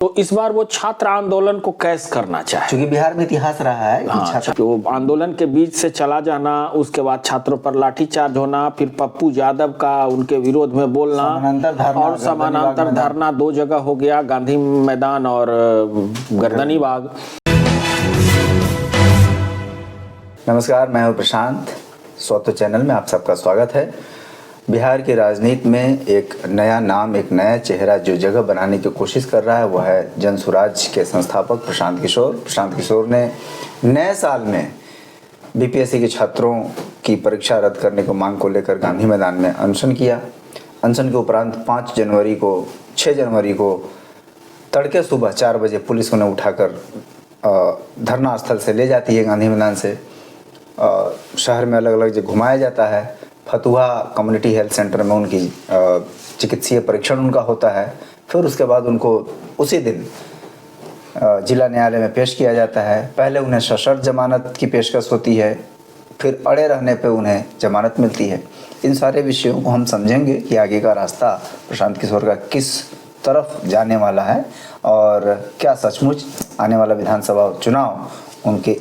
तो इस बार वो छात्र आंदोलन को कैस करना चाहे, क्योंकि बिहार में इतिहास रहा है कि छात्र वो आंदोलन के बीच से चला जाना, उसके बाद छात्रों पर लाठीचार्ज होना, फिर पप्पू यादव का उनके विरोध में बोलना और समानांतर धरना दो जगह हो गया, गांधी मैदान और गर्दनी बाग। नमस्कार, मैं हूं प्रशांत। स्वतो चैनल में आप सबका स्वागत है। बिहार की राजनीति में एक नया नाम, एक नया चेहरा जो जगह बनाने की कोशिश कर रहा है वो है जन सुराज के संस्थापक प्रशांत किशोर। प्रशांत किशोर ने नए साल में बीपीएससी के छात्रों की परीक्षा रद्द करने को मांग को लेकर गांधी मैदान में अनशन किया। अनशन के उपरांत 6 जनवरी को तड़के सुबह 4 बजे पुलिस उन्हें उठाकर धरना स्थल से ले जाती है। गांधी मैदान से शहर में अलग अलग जगह घुमाया जाता है। फतुहा कम्युनिटी हेल्थ सेंटर में उनकी चिकित्सीय परीक्षण उनका होता है। फिर उसके बाद उनको उसी दिन जिला न्यायालय में पेश किया जाता है। पहले उन्हें सशर्त जमानत की पेशकश होती है, फिर अड़े रहने पे उन्हें जमानत मिलती है। इन सारे विषयों को हम समझेंगे कि आगे का रास्ता प्रशांत किशोर का किस तरफ जाने वाला है और क्या सचमुच आने वाला विधानसभा चुनाव उनके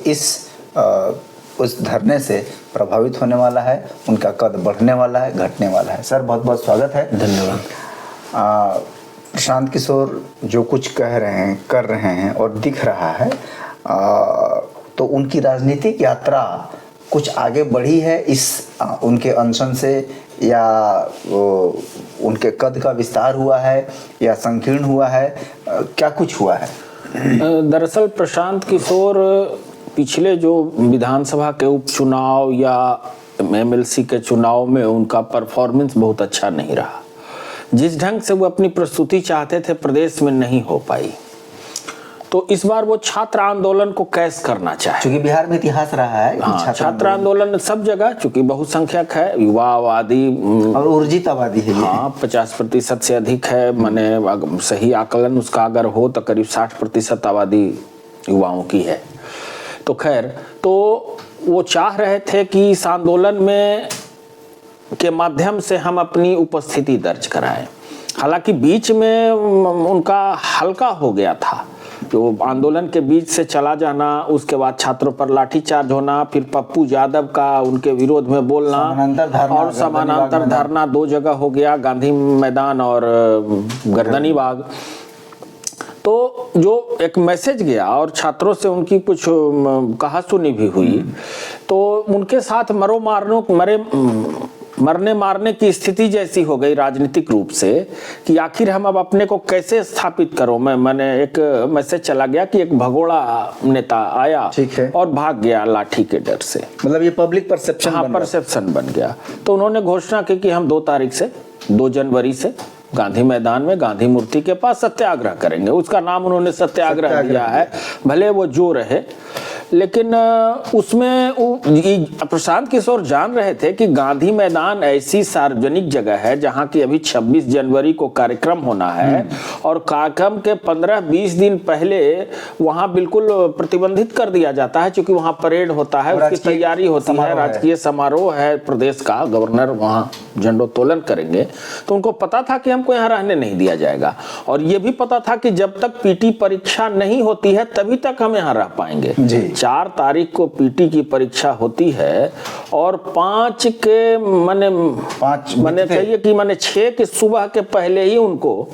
उस धरने से प्रभावित होने वाला है, उनका कद बढ़ने वाला है, घटने वाला है। सर, बहुत बहुत स्वागत है। धन्यवाद। प्रशांत किशोर जो कुछ कह रहे हैं, कर रहे हैं और दिख रहा है, तो उनकी राजनीतिक यात्रा कुछ आगे बढ़ी है उनके अनशन से, या उनके कद का विस्तार हुआ है या संकीर्ण हुआ है, क्या कुछ हुआ है? दरअसल प्रशांत किशोर पिछले जो विधानसभा के उपचुनाव या एमएलसी के चुनाव में उनका परफॉर्मेंस बहुत अच्छा नहीं रहा। जिस ढंग से वो अपनी प्रस्तुति चाहते थे प्रदेश में नहीं हो पाई। तो इस बार वो छात्र आंदोलन को कैस करना चाहे, क्योंकि बिहार में इतिहास रहा है कि छात्र आंदोलन सब जगह, चूंकि बहुसंख्यक है, युवा आबादी और ऊर्जित आबादी है। 50% से अधिक है। माने सही आकलन उसका अगर हो तो करीब 60% आबादी युवाओं की है। तो खैर, तो वो चाह रहे थे कि इस आंदोलन में के माध्यम से हम अपनी उपस्थिति दर्ज कराएं। हालांकि बीच में उनका हल्का हो गया था, जो आंदोलन के बीच से चला जाना, उसके बाद छात्रों पर लाठीचार्ज होना, फिर पप्पू यादव का उनके विरोध में बोलना और समानांतर धरना दो जगह हो गया, गांधी मैदान और गर्दनी बाग। तो जो एक मैसेज गया और छात्रों से उनकी कुछ कहा सुनी भी हुई, तो उनके साथ मरने मारने की स्थिति जैसी हो गई राजनीतिक रूप से कि आखिर हम अब अपने को कैसे स्थापित करो। मैंने एक मैसेज चला गया कि एक भगोड़ा नेता आया और भाग गया लाठी के डर से। मतलब ये पब्लिक परसेप्शन बन गया। तो उन्होंने घोषणा की कि हम 2 जनवरी से गांधी मैदान में गांधी मूर्ति के पास सत्याग्रह करेंगे। उसका नाम उन्होंने सत्याग्रह दिया है, भले वो जो रहे। लेकिन उसमें प्रशांत किशोर जान रहे थे कि गांधी मैदान ऐसी सार्वजनिक जगह है जहां की अभी 26 जनवरी को कार्यक्रम होना है और कार्यक्रम के 15-20 दिन पहले वहां बिल्कुल प्रतिबंधित कर दिया जाता है, क्योंकि वहां परेड होता है, उसकी तैयारी होती है, राजकीय समारोह है प्रदेश का, गवर्नर वहां झंडोत्तोलन करेंगे। तो उनको पता था कि हमको यहाँ रहने नहीं दिया जाएगा, और ये भी पता था कि जब तक पीटी परीक्षा नहीं होती है तभी तक हम यहाँ रह पाएंगे। 4 तारीख को पीटी की परीक्षा होती है और 5 के मैंने कहिए कि 6 के सुबह के पहले ही उनको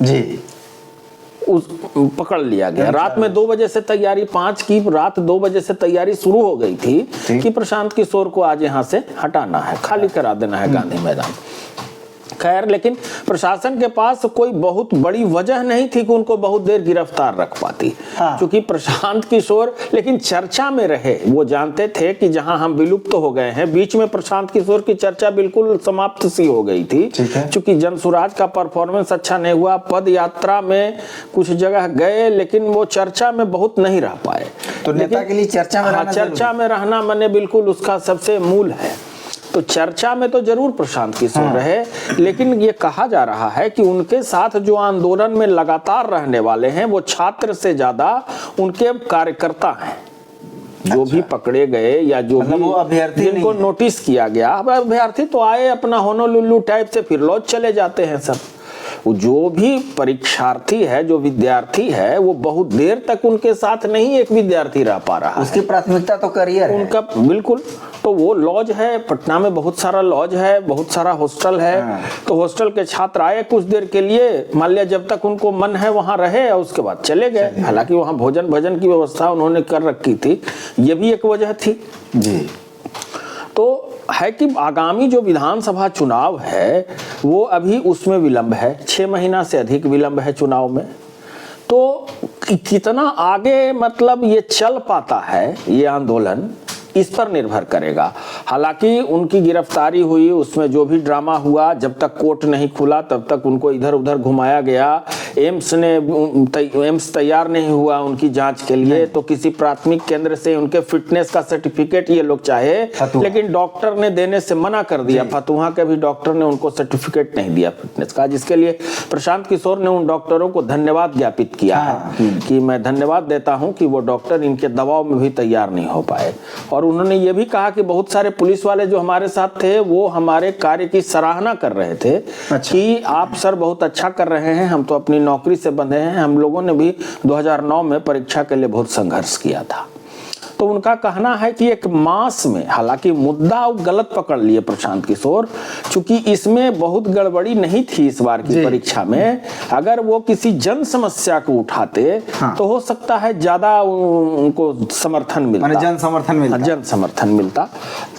पकड़ लिया गया। रात में 2 बजे से तैयारी, 5 की रात 2 बजे से तैयारी शुरू हो गई थी कि प्रशांत किशोर को आज यहाँ से हटाना है, खाली करा देना है गांधी मैदान। खैर, लेकिन प्रशासन के पास कोई बहुत बड़ी वजह नहीं थी कि उनको बहुत देर गिरफ्तार रख पाती। क्योंकि प्रशांत किशोर लेकिन चर्चा में रहे। वो जानते थे कि जहां हम विलुप्त हो गए हैं, बीच में प्रशांत किशोर की चर्चा बिल्कुल समाप्त सी हो गई थी। क्योंकि जनसुराज का परफॉर्मेंस अच्छा नहीं हुआ, पद यात्रा में कुछ जगह गए लेकिन वो चर्चा में बहुत नहीं रह पाए। तो नेता के लिए चर्चा में रहना मैंने बिल्कुल उसका सबसे मूल है। तो चर्चा में तो जरूर प्रशांत किशोर रहे, लेकिन ये कहा जा रहा है कि उनके साथ जो आंदोलन में लगातार रहने वाले हैं वो छात्र से ज्यादा उनके कार्यकर्ता हैं। जो भी पकड़े गए या जो भी अभ्यर्थी जिनको नोटिस किया गया, अब अभ्यर्थी तो आए अपना होनोलुल्लू टाइप से फिर लौट चले जाते हैं सब। जो भी परीक्षार्थी है, जो विद्यार्थी है, वो बहुत देर तक उनके साथ नहीं एक विद्यार्थी रह पा रहा है। उसकी प्राथमिकता तो करियर है उनका, बिल्कुल। तो वो लॉज है, पटना में बहुत सारा लॉज है, बहुत सारा हॉस्टल है। तो हॉस्टल के छात्र आए कुछ देर के लिए, मान लिया जब तक उनको मन है वहां रहे, और उसके बाद चले गए। हालांकि वहां भोजन भजन की व्यवस्था उन्होंने कर रखी थी, ये भी एक वजह थी जी। तो है कि आगामी जो विधानसभा चुनाव है वो अभी उसमें विलंब है, 6 महीना से अधिक विलंब है चुनाव में। तो कितना आगे मतलब ये चल पाता है ये आंदोलन, इस पर निर्भर करेगा। हालांकि उनकी गिरफ्तारी हुई, उसमें जो भी ड्रामा हुआ, जब तक कोर्ट नहीं खुला तब तक उनको इधर उधर घुमाया गया। एम्स तैयार नहीं हुआ उनकी जांच के लिए, तो किसी प्राथमिक केंद्र से उनके फिटनेस का सर्टिफिकेट ये लोग चाहे, लेकिन डॉक्टर ने देने से मना कर दिया। फतुहा के भी डॉक्टर ने उनको सर्टिफिकेट नहीं दिया फिटनेस का, जिसके लिए प्रशांत किशोर ने उन डॉक्टरों को धन्यवाद ज्ञापित किया है कि मैं धन्यवाद देता हूं कि वो डॉक्टर इनके दबाव में भी तैयार नहीं हो पाए। और उन्होंने ये भी कहा कि बहुत सारे पुलिस वाले जो हमारे साथ थे वो हमारे कार्य की सराहना कर रहे थे। कि आप सर बहुत अच्छा कर रहे हैं, हम तो अपनी नौकरी से बंधे हैं, हम लोगों ने भी 2009 में परीक्षा के लिए बहुत संघर्ष किया था। तो उनका कहना है कि एक मास में, हालांकि मुद्दा गलत पकड़ लिए प्रशांत किशोर, चूंकि इसमें बहुत गड़बड़ी नहीं थी इस बार की परीक्षा में। अगर वो किसी जन समस्या को उठाते तो हो सकता है ज्यादा उनको समर्थन मिलता, जन समर्थन मिलता।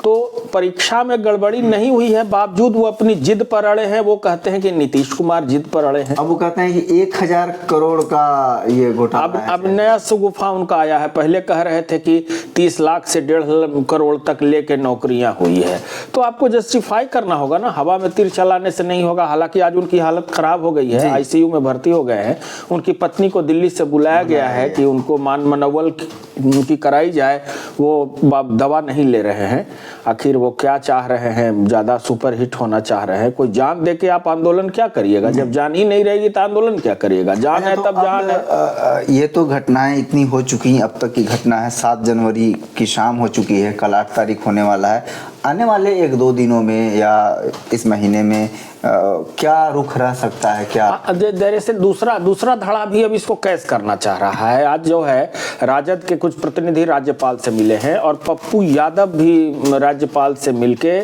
तो परीक्षा में गड़बड़ी नहीं हुई है, बावजूद वो अपनी जिद पर अड़े हैं। वो कहते हैं कि नीतीश कुमार जिद पर अड़े हैं। अब वो कहते हैं कि 1000 करोड़ का ये घोटाला है। अब नया सुगुफा उनका आया है। पहले कह रहे थे कि 30 लाख से 1.5 करोड़ तक लेके नौकरियां हुई है, तो आपको जस्टिफाई करना होगा ना, हवा में तीर चलाने से नहीं होगा। हालांकि आज उनकी हालत खराब हो गई है, आईसीयू में भर्ती हो गए हैं। उनकी पत्नी को दिल्ली से बुलाया गया है कि उनको मनोबल की कराई जाए, वो दवा नहीं ले रहे हैं। आखिर वो क्या चाह रहे हैं, ज्यादा सुपरहिट होना चाह रहे हैं। कोई जान दे के आप आंदोलन क्या करिएगा, जब जान ही नहीं रहेगी तो आंदोलन क्या करिएगा। जान है तब जान है। ये तो घटनाएं इतनी हो चुकी हैं, अब तक की घटना है। 7 जनवरी की शाम हो चुकी है, कल 8 तारीख होने वाला है। आने वाले 1-2 दिनों में या इस महीने में क्या रुख रह सकता है? क्या से दूसरा धड़ा भी अब इसको कैस करना चाह रहा है। आज जो है राजद के कुछ प्रतिनिधि राज्यपाल से मिले हैं और पप्पू यादव भी राज्यपाल से मिलके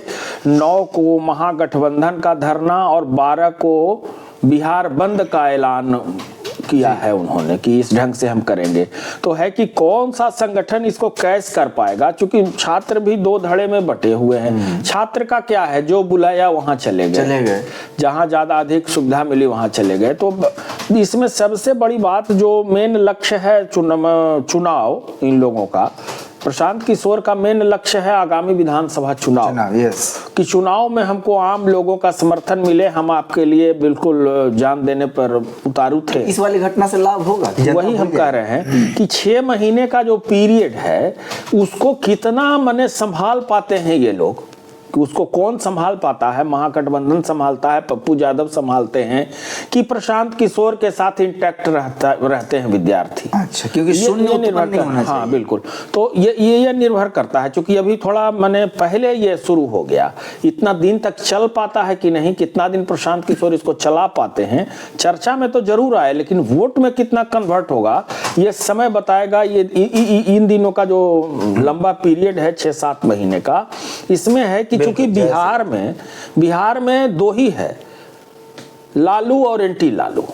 9 को महागठबंधन का धरना और 12 को बिहार बंद का ऐलान किया है उन्होंने कि इस ढंग से हम करेंगे। तो है कि कौन सा संगठन इसको कैश कर पाएगा, क्योंकि छात्र भी 2 धड़े में बटे हुए हैं। छात्र का क्या है, जो बुलाया वहां चले गए, जहां ज्यादा अधिक सुविधा मिली वहां चले गए। तो इसमें सबसे बड़ी बात जो मेन लक्ष्य है चुनाव इन लोगों का, प्रशांत किशोर का मेन लक्ष्य है आगामी विधानसभा चुनाव। कि चुनाव में हमको आम लोगों का समर्थन मिले, हम आपके लिए बिल्कुल जान देने पर उतारू थे। इस वाली घटना से लाभ होगा? वही हम कह रहे हैं कि 6 महीने का जो पीरियड है उसको कितना मने संभाल पाते हैं ये लोग, कि उसको कौन संभाल पाता है। महागठबंधन संभालता है, पप्पू यादव संभालते हैं, कि प्रशांत किशोर के साथ इंटैक्ट रहते हैं विद्यार्थी। अच्छा, क्योंकि शून्य निर्भर नहीं होना चाहिए। हाँ बिल्कुल। तो ये निर्भर करता है, क्योंकि अभी थोड़ा मैंने पहले ये शुरू हो गया, इतना दिन तक चल पाता है कि नहीं, कितना दिन प्रशांत किशोर इसको चला पाते हैं। चर्चा में तो जरूर आए, लेकिन वोट में कितना कन्वर्ट होगा ये समय बताएगा। ये इन दिनों का जो लंबा पीरियड है 6-7 महीने का, इसमें है कि क्योंकि बिहार में 2 ही है, लालू और एंटी लालू।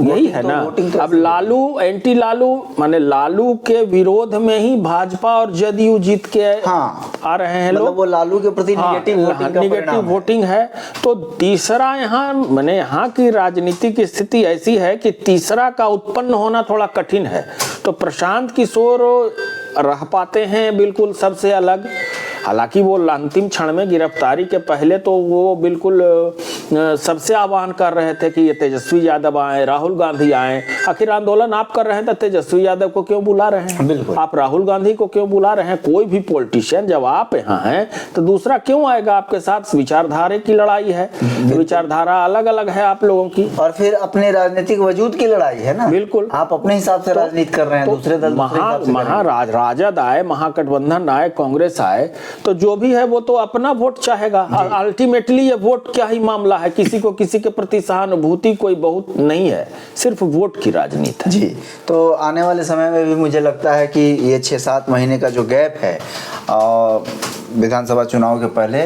यही है ना। अब लालू एंटी लालू माने लालू के विरोध में ही भाजपा और जदयू जीत के आ रहे हैं लोग। वो लालू के प्रति निगेटिव वोटिंग है। तो तीसरा यहाँ माने यहाँ की राजनीति की स्थिति ऐसी है कि तीसरा का उत्पन्न होना थोड़ा कठिन है। तो प्रशांत किशोर रह पाते हैं बिल्कुल सबसे अलग। हालांकि वो अंतिम क्षण में गिरफ्तारी के पहले तो वो बिल्कुल सबसे आह्वान कर रहे थे कि ये तेजस्वी यादव आए, राहुल गांधी आए। आखिर आंदोलन आप कर रहे हैं तो तेजस्वी यादव को क्यों बुला रहे हैं? बिल्कुल। आप राहुल गांधी को क्यों बुला रहे हैं? कोई भी पॉलिटिशियन जब आप यहाँ हैं तो दूसरा क्यों आएगा आपके साथ? विचारधारा की लड़ाई है, विचारधारा अलग अलग है आप लोगों की, और फिर अपने राजनीतिक वजूद की लड़ाई है ना। बिल्कुल। आप अपने हिसाब से राजनीति कर रहे हैं, दूसरे दल राजद आए, महागठबंधन आए, कांग्रेस आए, तो जो भी है वो तो अपना वोट चाहेगा। अल्टीमेटली ये वोट क्या ही मामला है, किसी को किसी के प्रति सहानुभूति कोई बहुत नहीं है, सिर्फ वोट की राजनीति है। जी, तो आने वाले समय में भी मुझे लगता है कि ये 6-7 महीने का जो गैप है विधानसभा चुनाव के पहले,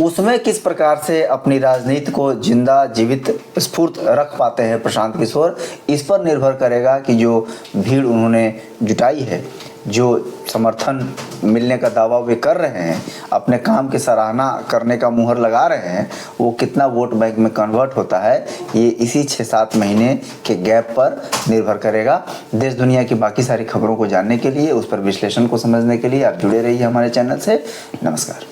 उसमें किस प्रकार से अपनी राजनीति को जिंदा जीवित स्फूर्त रख पाते हैं प्रशांत किशोर, इस पर निर्भर करेगा कि जो भीड़ उन्होंने जुटाई है, जो समर्थन मिलने का दावा वे कर रहे हैं, अपने काम की सराहना करने का मुहर लगा रहे हैं, वो कितना वोट बैंक में कन्वर्ट होता है, ये इसी 6-7 महीने के गैप पर निर्भर करेगा। देश दुनिया की बाकी सारी खबरों को जानने के लिए, उस पर विश्लेषण को समझने के लिए आप जुड़े रहिए हमारे चैनल से। नमस्कार।